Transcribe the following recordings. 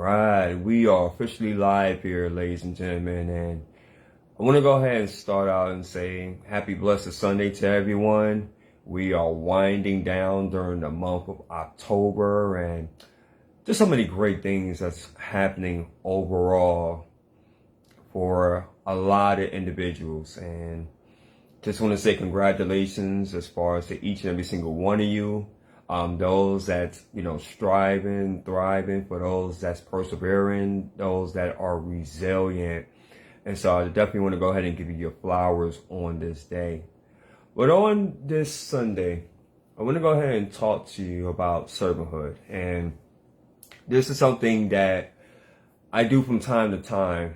right, we are officially live here, ladies and gentlemen, and I want to go ahead and start out and say happy blessed Sunday to everyone. We are winding down during the month of October, and there's so many great things that's happening overall for a lot of individuals, and just want to say congratulations as far as to each and every single one of you. Those that's, striving, thriving, for those that's persevering, those that are resilient. And so I definitely want to go ahead and give you your flowers on this day. But on this Sunday, I want to go ahead and talk to you about servanthood. And this is something that I do from time to time.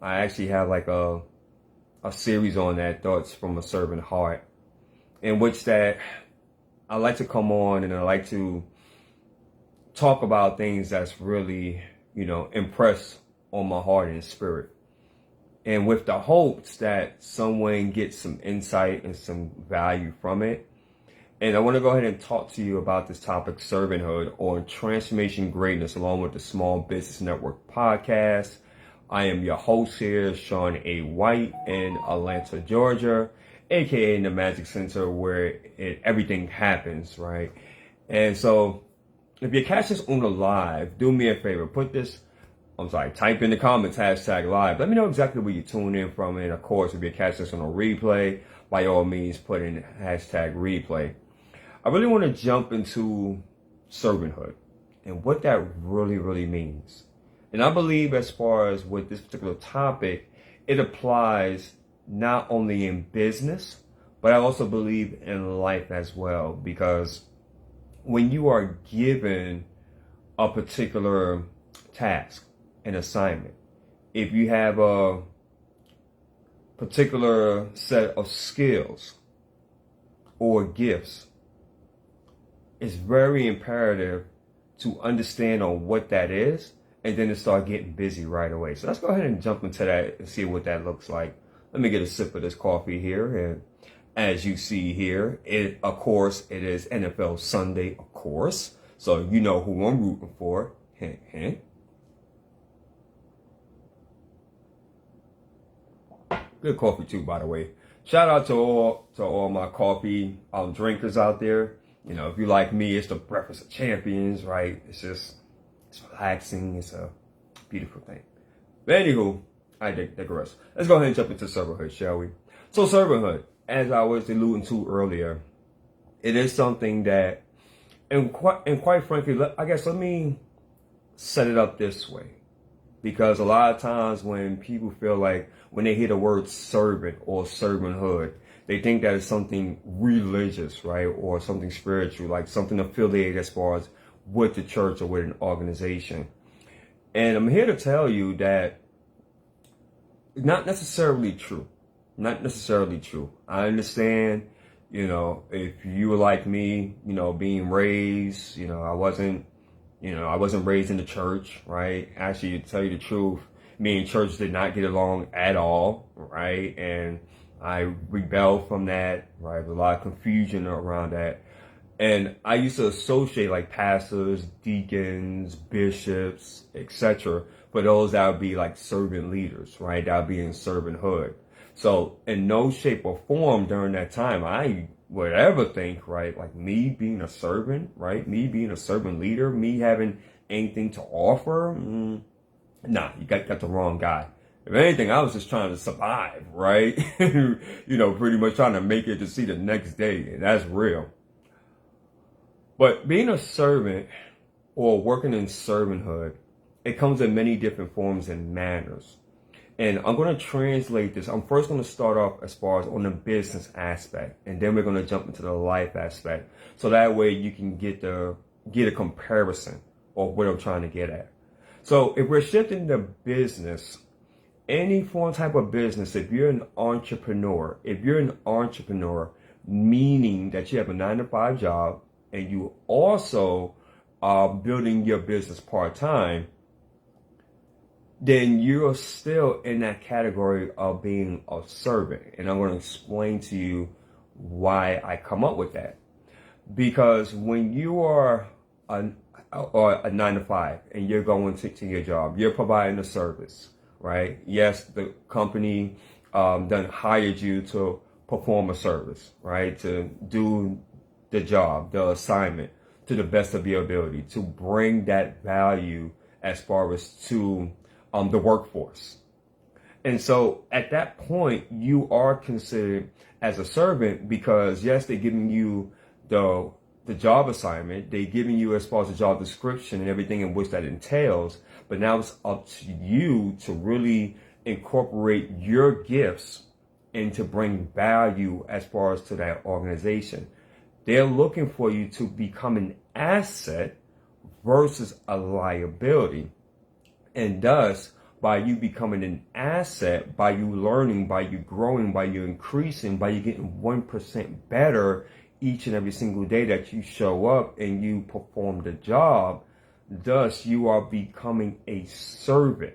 I actually have like a series on that, Thoughts from a Servant Heart, in which that I like to come on and I like to talk about things that's really, impressed on my heart and spirit. And with the hopes that someone gets some insight and some value from it. And I want to go ahead and talk to you about this topic, servanthood, on Transformation Greatness, along with the Small Business Network podcast. I am your host here, Shawn A. White, in Atlanta, Georgia, aka in the Magic Center where everything happens, right? And so if you catch this on the live, do me a favor, type in the comments, #live. Let me know exactly where you tune in from. And of course, if you catch this on a replay, by all means, put in #replay. I really want to jump into servanthood and what that really, really means. And I believe as far as with this particular topic, it applies not only in business, but I also believe in life as well. Because when you are given a particular task, an assignment, if you have a particular set of skills or gifts, it's very imperative to understand on what that is and then to start getting busy right away. So let's go ahead and jump into that and see what that looks like. Let me get a sip of this coffee here. And as you see here, it is NFL Sunday, of course. So you know who I'm rooting for. Good coffee too, by the way. Shout out to all my coffee drinkers out there. If you like me, it's the breakfast of champions, right? It's relaxing. It's a beautiful thing. But anywho, I digress. Let's go ahead and jump into servanthood, shall we? So servanthood, as I was alluding to earlier, it is something that, and quite frankly, I guess let me set it up this way. Because a lot of times when people feel like, when they hear the word servant or servanthood, they think that it's something religious, right? Or something spiritual, like something affiliated as far as with the church or with an organization. And I'm here to tell you that not necessarily true. Not necessarily true. I understand, if you were like me, being raised, I wasn't raised in the church, right? Actually, to tell you the truth, me and church did not get along at all, right? And I rebelled from that, right? There's a lot of confusion around that. And I used to associate like pastors, deacons, bishops, etc. for those that would be like servant leaders, right? That would be in servanthood. So in no shape or form during that time, I would ever think, right, like me being a servant, right? Me being a servant leader, me having anything to offer. Nah, you got the wrong guy. If anything, I was just trying to survive, right? Pretty much trying to make it to see the next day. And that's real. But being a servant or working in servanthood, it comes in many different forms and manners. And I'm going to translate this. I'm first going to start off as far as on the business aspect, and then we're going to jump into the life aspect. So that way you can get a comparison of what I'm trying to get at. So if we're shifting to business, any form type of business, if you're an entrepreneur, meaning that you have a 9-to-5 job and you also are building your business part-time, then you're still in that category of being a servant. And I'm going to explain to you why I come up with that. Because when you are a or a 9 to 5, and you're going to your job. You're providing a service, right? Yes, the company done hired you to perform a service, right? To do the job, the assignment to the best of your ability, to bring that value as far as to the workforce. And so at that point, you are considered as a servant because yes, they're giving you the job assignment, they're giving you as far as the job description and everything in which that entails, but now it's up to you to really incorporate your gifts and to bring value as far as to that organization. They're looking for you to become an asset versus a liability. And thus, by you becoming an asset, by you learning, by you growing, by you increasing, by you getting 1% better each and every single day that you show up and you perform the job, thus you are becoming a servant,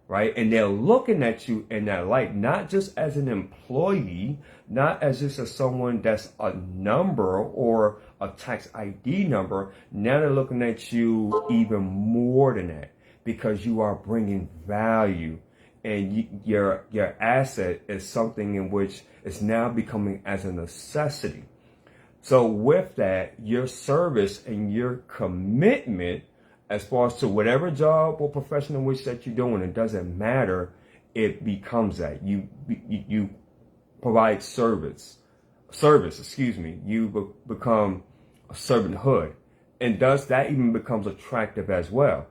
right? And they're looking at you in that light, not just as an employee, not as just as someone that's a number or a tax ID number. Now they're looking at you even more than that, because you are bringing value, and your asset is something in which is now becoming as a necessity. So with that, your service and your commitment as far as to whatever job or profession in which that you're doing, it doesn't matter, it becomes that. You provide you become a servanthood, and thus that even becomes attractive as well.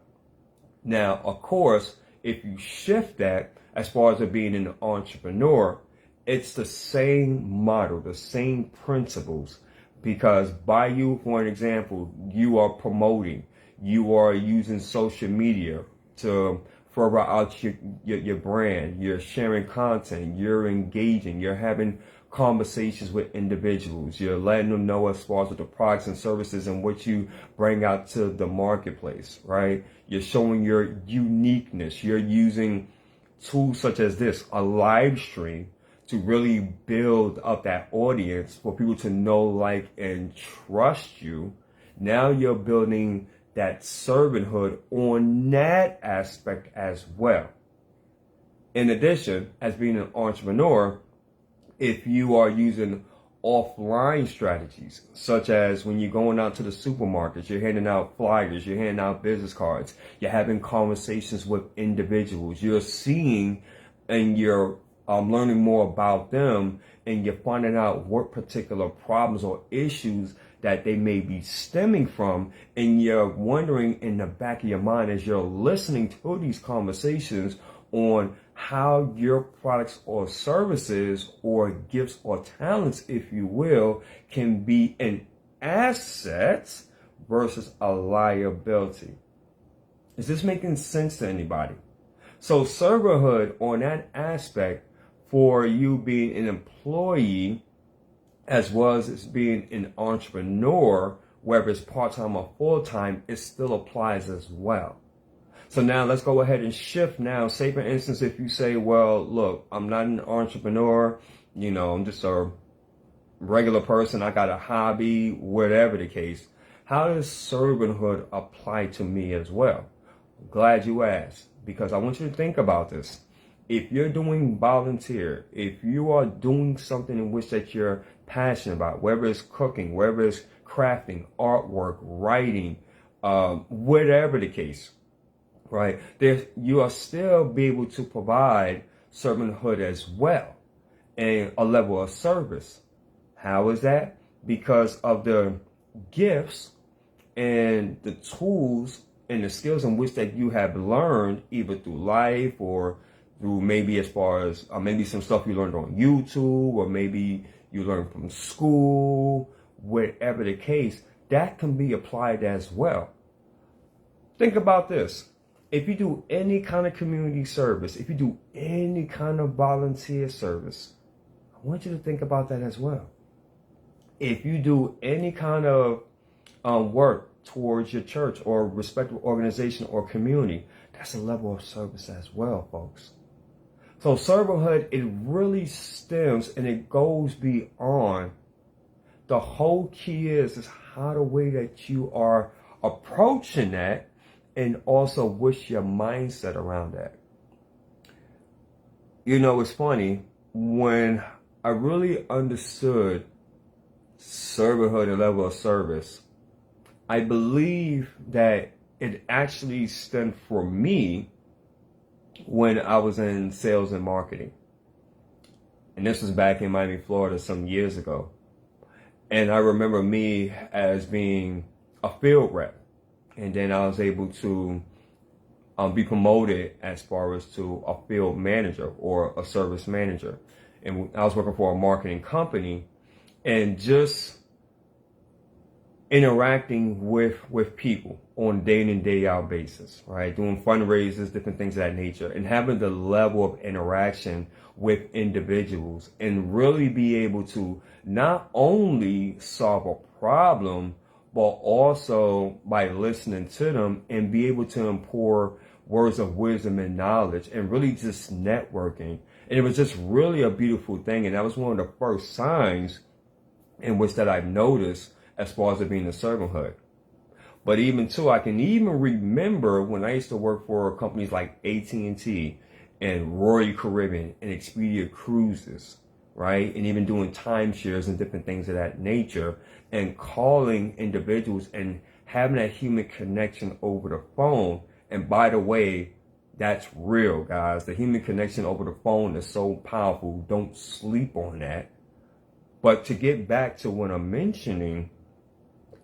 Now, of course, if you shift that as far as it being an entrepreneur, it's the same model, the same principles, because by you, for an example, you are promoting, you are using social media to further out your brand, you're sharing content, you're engaging, you're having conversations with individuals, you're letting them know as far as the products and services and what you bring out to the marketplace, right? You're showing your uniqueness. You're using tools such as this, a live stream, to really build up that audience for people to know, like, and trust you. Now you're building that servanthood on that aspect as well. In addition, as being an entrepreneur, if you are using offline strategies, such as when you're going out to the supermarkets, you're handing out flyers, you're handing out business cards, you're having conversations with individuals, you're seeing and you're learning more about them, and you're finding out what particular problems or issues that they may be stemming from, and you're wondering in the back of your mind as you're listening to these conversations on how your products or services or gifts or talents, if you will, can be an asset versus a liability. Is this making sense to anybody? So servanthood on that aspect, for you being an employee as well as being an entrepreneur, whether it's part-time or full-time, it still applies as well. So now let's go ahead and shift now. Say, for instance, if you say, well, look, I'm not an entrepreneur, I'm just a regular person, I got a hobby, whatever the case. How does servanthood apply to me as well? I'm glad you asked, because I want you to think about this. If you're doing volunteer, if you are doing something in which that you're passionate about, whether it's cooking, whether it's crafting, artwork, writing, whatever the case, right? You are still be able to provide servanthood as well, and a level of service. How is that? Because of the gifts and the tools and the skills in which that you have learned, either through life or through maybe as far as maybe some stuff you learned on YouTube, or maybe you learned from school, whatever the case, that can be applied as well. Think about this. If you do any kind of community service, if you do any kind of volunteer service, I want you to think about that as well. If you do any kind of work towards your church or respective organization or community, that's a level of service as well, folks. So servanthood, it really stems and it goes beyond. The whole key is how the way that you are approaching that, and also what's your mindset around that? You know, it's funny, when I really understood servanthood and level of service, I believe that it actually stemmed for me when I was in sales and marketing. And this was back in Miami, Florida some years ago. And I remember me as being a field rep. And then I was able to be promoted as far as to a field manager or a service manager. And I was working for a marketing company, and just interacting with people on a day in and day out basis, right? Doing fundraisers, different things of that nature, and having the level of interaction with individuals and really be able to not only solve a problem, but also by listening to them and be able to impart words of wisdom and knowledge and really just networking. And it was just really a beautiful thing. And that was one of the first signs in which that I've noticed as far as it being a servanthood. But even too, I can even remember when I used to work for companies like AT&T and Royal Caribbean and Expedia Cruises, right? And even doing timeshares and different things of that nature, and calling individuals and having that human connection over the phone. And by the way, that's real, guys. The human connection over the phone is so powerful. Don't sleep on that. But to get back to what I'm mentioning,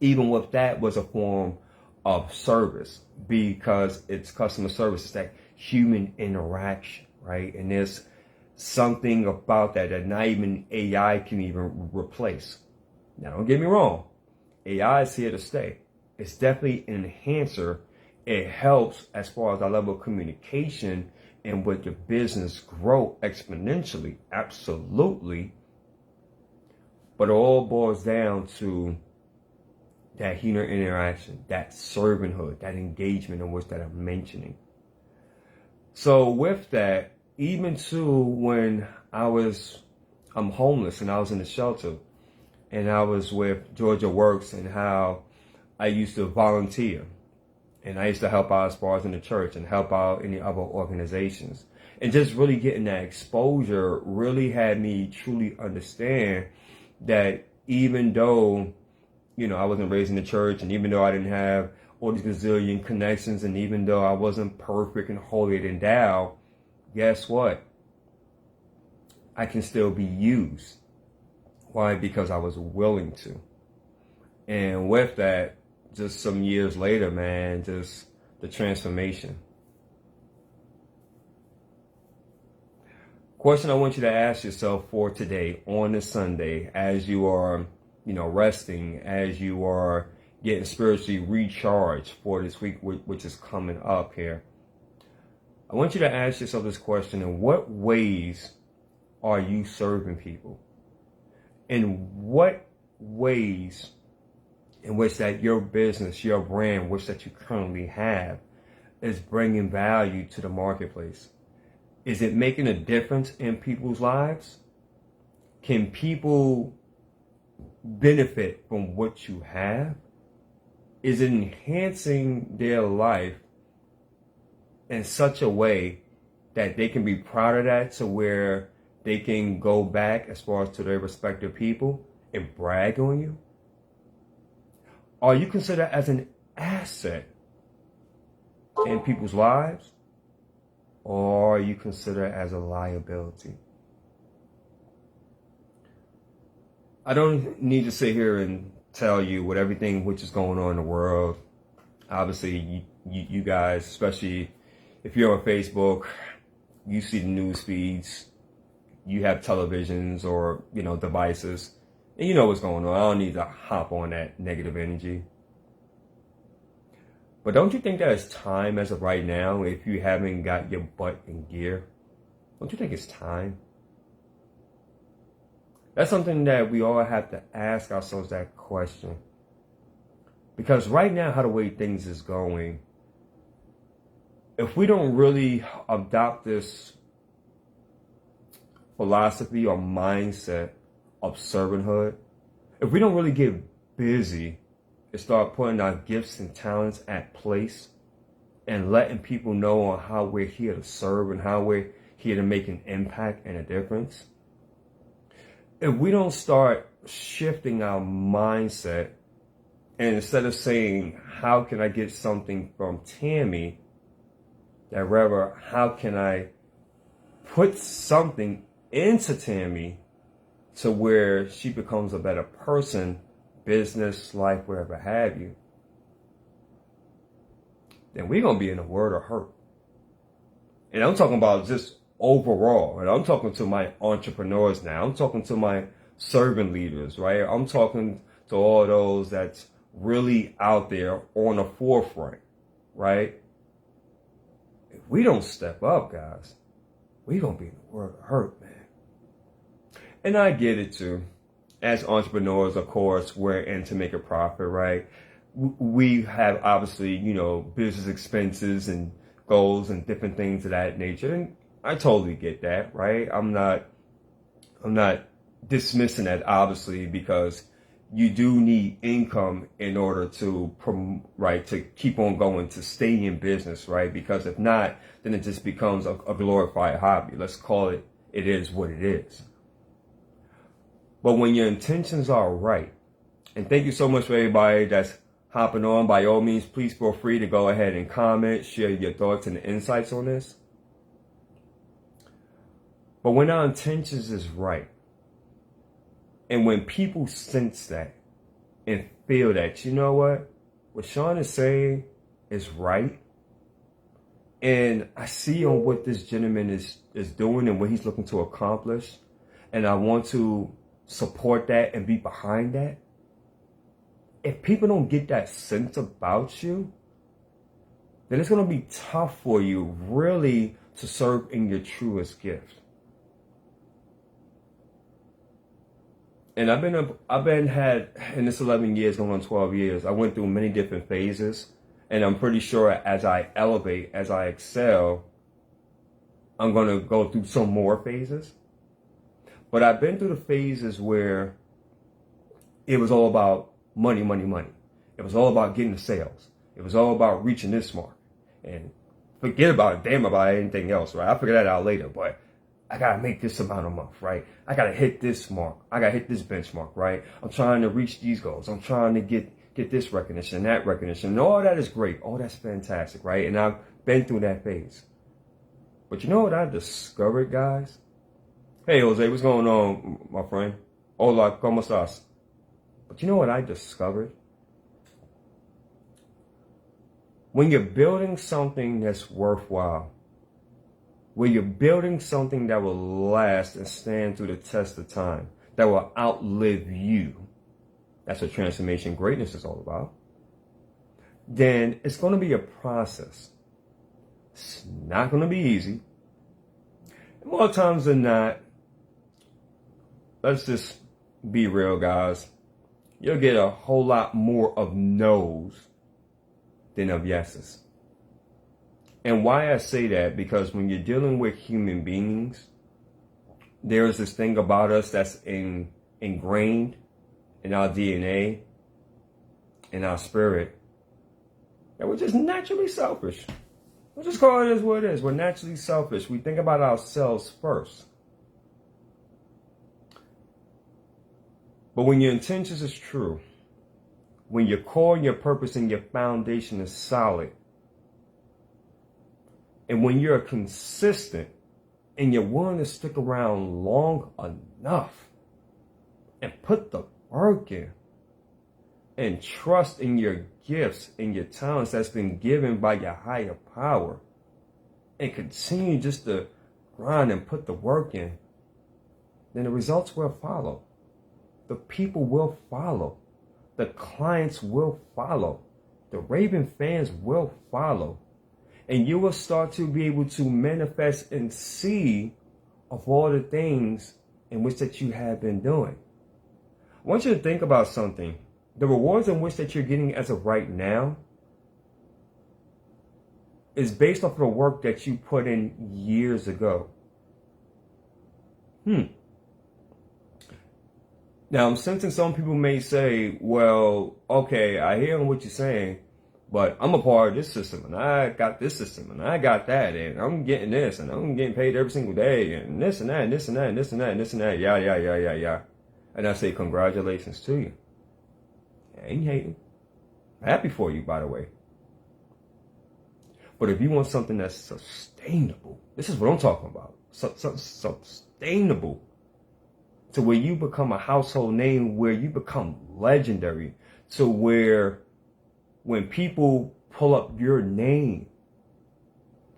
even with that was a form of service, because it's customer service. It's that human interaction, right? And there's something about that that not even AI can even replace. Now, don't get me wrong. AI is here to stay. It's definitely an enhancer. It helps as far as our level of communication and with your business grow exponentially. Absolutely. But it all boils down to that human interaction, that servanthood, that engagement in which that I'm mentioning. So with that, even too, when I'm homeless and I was in the shelter, and I was with Georgia Works, and how I used to volunteer, and I used to help out as far as in the church and help out any other organizations. And just really getting that exposure really had me truly understand that even though, you know, I wasn't raised in the church, and even though I didn't have all these gazillion connections, and even though I wasn't perfect and holy and endowed, guess what? I can still be used. Why? Because I was willing to. And with that, just some years later, man, just the transformation. Question I want you to ask yourself for today on this Sunday, as you are, you know, resting, as you are getting spiritually recharged for this week, which is coming up here. I want you to ask yourself this question: in what ways are you serving people? In what ways in which that your business, your brand, which that you currently have, is bringing value to the marketplace? Is it making a difference in people's lives? Can people benefit from what you have? Is it enhancing their life in such a way that they can be proud of that, to where they can go back as far as to their respective people and brag on you? Are you considered as an asset in people's lives? Or are you considered as a liability? I don't need to sit here and tell you what everything which is going on in the world. Obviously, you guys, especially if you're on Facebook, you see the news feeds, you have televisions or, you know, devices, and you know what's going on. I don't need to hop on that negative energy. But don't you think that it's time, as of right now, if you haven't got your butt in gear, don't you think it's time? That's something that we all have to ask ourselves, that question. Because right now, how the way things is going, if we don't really adopt this philosophy or mindset of servanthood, if we don't really get busy is start putting our gifts and talents at place and letting people know on how we're here to serve and how we're here to make an impact and a difference. If we don't start shifting our mindset, and instead of saying, how can I get something from Tammy, that rather, how can I put something into Tammy to where she becomes a better person, business, life, whatever have you, then we're going to be in a world of hurt. And I'm talking about just overall. And I'm talking to my entrepreneurs now. I'm talking to my servant leaders, right? I'm talking to all those that's really out there on the forefront, right? If we don't step up, guys, we're going to be in a world of hurt, man. And I get it too. As entrepreneurs, of course, we're in to make a profit, right? We have obviously, business expenses and goals and different things of that nature. And I totally get that, right? I'm not dismissing that, obviously, because you do need income in order to keep on going, to stay in business, right? Because if not, then it just becomes a glorified hobby. Let's call it is what it is. But when your intentions are right, and thank you so much for everybody that's hopping on. By all means, please feel free to go ahead and comment, share your thoughts and insights on this. But when our intentions is right, and when people sense that and feel that, you know what Shawn is saying is right, and I see on what this gentleman is doing and what he's looking to accomplish, and I want to support that and be behind that. If people don't get that sense about you, then it's going to be tough for you really to serve in your truest gift. And I've been in this 11 years, going on 12 years, I went through many different phases. And I'm pretty sure as I elevate, as I excel, I'm going to go through some more phases. But I've been through the phases where it was all about money, money, money. It was all about getting the sales. It was all about reaching this mark. And forget about anything else, right? I'll figure that out later. But I got to make this amount a month, right? I got to hit this mark. I got to hit this benchmark, right? I'm trying to reach these goals. I'm trying to get this recognition, that recognition. And all that is great. All that's fantastic, right? And I've been through that phase. But you know what I discovered, guys? Hey, Jose, what's going on, my friend? Hola, ¿cómo estás? But you know what I discovered? When you're building something that's worthwhile, when you're building something that will last and stand through the test of time, that will outlive you, that's what transformation greatness is all about, then it's going to be a process. It's not going to be easy. And more times than not, let's just be real, guys. You'll get a whole lot more of no's than of yeses. And why I say that, because when you're dealing with human beings, there's this thing about us that's ingrained in our DNA, in our spirit, that we're just naturally selfish. We'll just call it as what it is. We're naturally selfish. We think about ourselves first. But when your intentions is true, when your core and your purpose and your foundation is solid, and when you're consistent and you're willing to stick around long enough and put the work in and trust in your gifts and your talents that's been given by your higher power, and continue just to grind and put the work in, then the results will follow. The people will follow. The clients will follow. The Raven fans will follow. And you will start to be able to manifest and see of all the things in which that you have been doing. I want you to think about something. The rewards in which that you're getting as of right now is based off of the work that you put in years ago. Now, I'm sensing some people may say, well, okay, I hear what you're saying, but I'm a part of this system, and I got this system, and I got that, and I'm getting this, and I'm getting paid every single day, and this and that, and this and that, and this and that, and this and that, yeah, yeah, yeah, yeah, yeah. And I say, congratulations to you. I ain't hating. I'm happy for you, by the way. But if you want something that's sustainable, this is what I'm talking about. Sustainable. To where you become a household name, where you become legendary, to where when people pull up your name,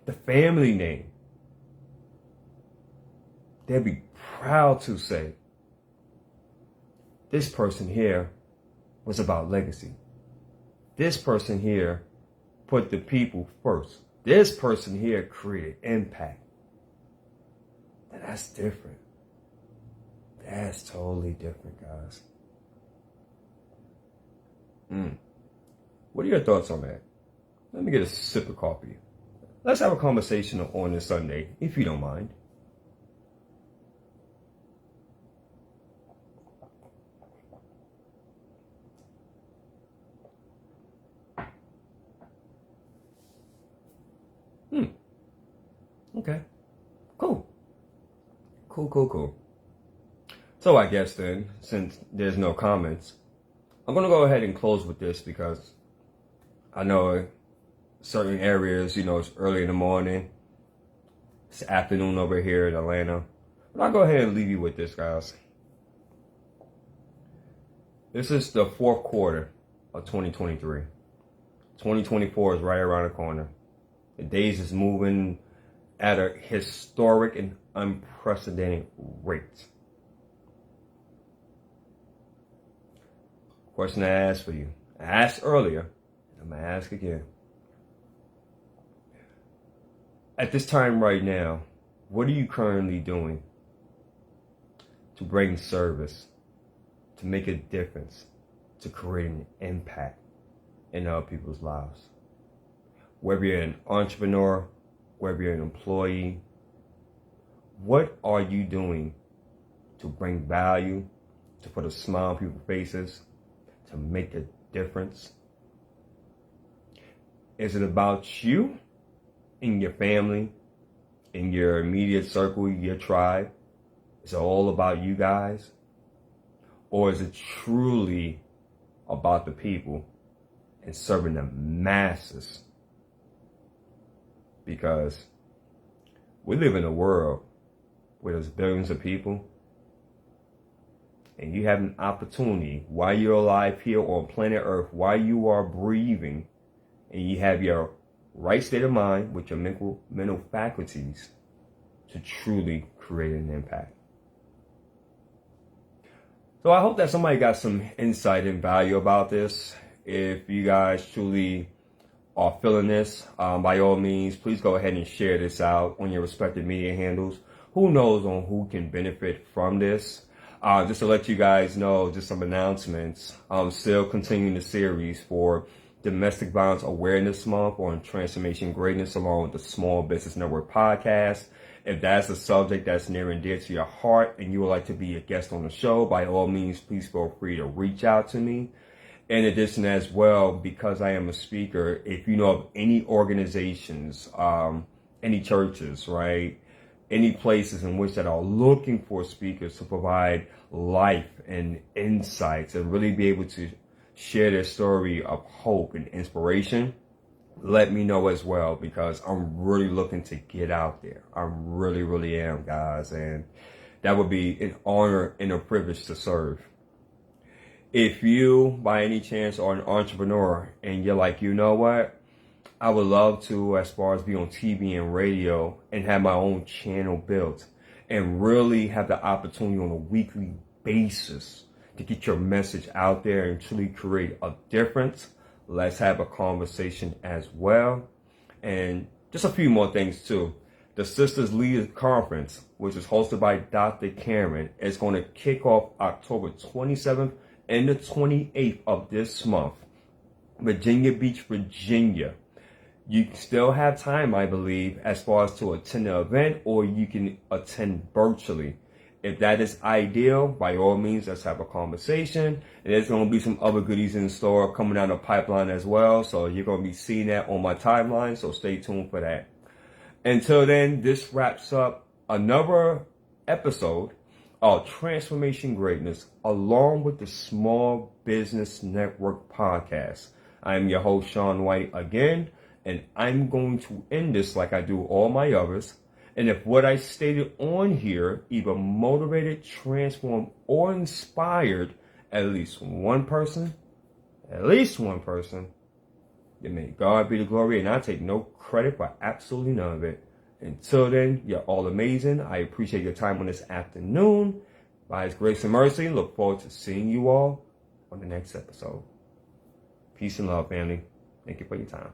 the family name, they'll be proud to say, this person here was about legacy. This person here put the people first. This person here created impact. And that's different. That's totally different, guys. What are your thoughts on that? Let me get a sip of coffee. Let's have a conversation on this Sunday, if you don't mind. Okay. Cool. Cool. So I guess then, since there's no comments, I'm going to go ahead and close with this because I know certain areas, it's early in the morning. It's afternoon over here in Atlanta. But I'll go ahead and leave you with this, guys. This is the fourth quarter of 2023. 2024 is right around the corner. The days is moving at a historic and unprecedented rate. Question I asked for you. I asked earlier, and I'm going to ask again. At this time right now, what are you currently doing to bring service, to make a difference, to create an impact in other people's lives? Whether you're an entrepreneur, whether you're an employee, what are you doing to bring value, to put a smile on people's faces, to make a difference? Is it about you and your family, in your immediate circle, your tribe? Is it all about you guys? Or is it truly about the people and serving the masses? Because we live in a world where there's billions of people, and you have an opportunity while you're alive here on planet Earth, while you are breathing, and you have your right state of mind with your mental faculties to truly create an impact. So I hope that somebody got some insight and value about this. If you guys truly are feeling this, by all means, please go ahead and share this out on your respective media handles. Who knows on who can benefit from this? Just to let you guys know, just some announcements. I'm still continuing the series for Domestic Violence Awareness Month on Transformation Greatness, along with the Small Business Network podcast. If that's a subject that's near and dear to your heart and you would like to be a guest on the show, by all means, please feel free to reach out to me. In addition as well, because I am a speaker, if you know of any organizations, any churches, right, any places in which that are looking for speakers to provide life and insights and really be able to share their story of hope and inspiration, let me know as well, because I'm really looking to get out there. I really am, guys, and that would be an honor and a privilege to serve. If you, by any chance, are an entrepreneur and you're like, you know what, I would love to, as far as be on TV and radio and have my own channel built and really have the opportunity on a weekly basis to get your message out there and truly create a difference, let's have a conversation as well. And just a few more things too. The Sisters Leaders Conference, which is hosted by Dr. Karen, is going to kick off October 27th and the 28th of this month. Virginia Beach, Virginia. You can still have time, I believe, as far as to attend the event, or you can attend virtually. If that is ideal, by all means, let's have a conversation. And there's going to be some other goodies in store coming down the pipeline as well. So you're going to be seeing that on my timeline. So stay tuned for that. Until then, this wraps up another episode of Transformation Greatness along with the Small Business Network podcast. I'm your host, Shawn White, again, and I'm going to end this like I do all my others. And if what I stated on here either motivated, transformed, or inspired at least one person, then may God be the glory, and I take no credit for absolutely none of it. Until then, you're all amazing. I appreciate your time on this afternoon. By His grace and mercy, look forward to seeing you all on the next episode. Peace and love, family. Thank you for your time.